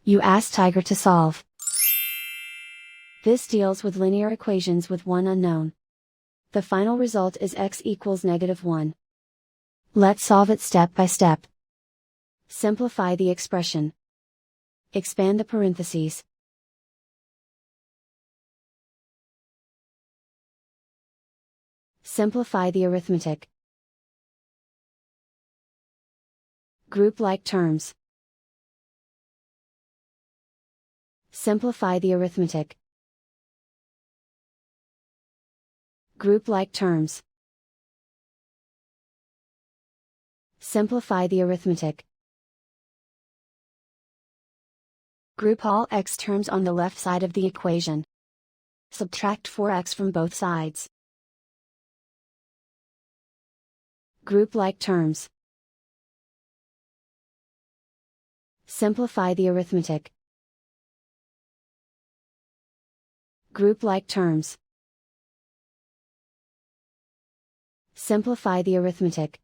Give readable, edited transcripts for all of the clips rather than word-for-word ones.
You ask Tiger to solve. This deals with linear equations with one unknown. The final result is x equals -1. Let's solve it step by step. Simplify the expression. Expand the parentheses. Simplify the arithmetic. Group like terms. Simplify the arithmetic. Group like terms. Simplify the arithmetic. Group all x terms on the left side of the equation. Subtract 4x from both sides. Group like terms. Simplify the arithmetic. Group like terms. Simplify the arithmetic.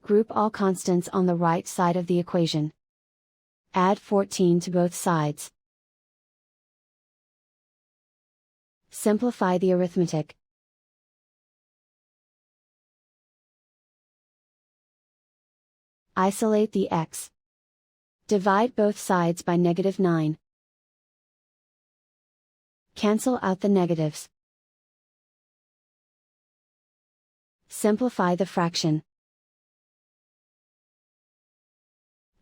Group all constants on the right side of the equation. Add 14 to both sides. Simplify the arithmetic. Isolate the x. Divide both sides by -9. Cancel out the negatives. Simplify the fraction.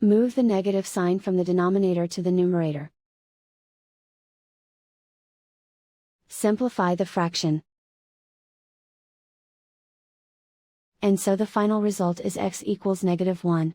Move the negative sign from the denominator to the numerator. Simplify the fraction. And so the final result is x equals -1.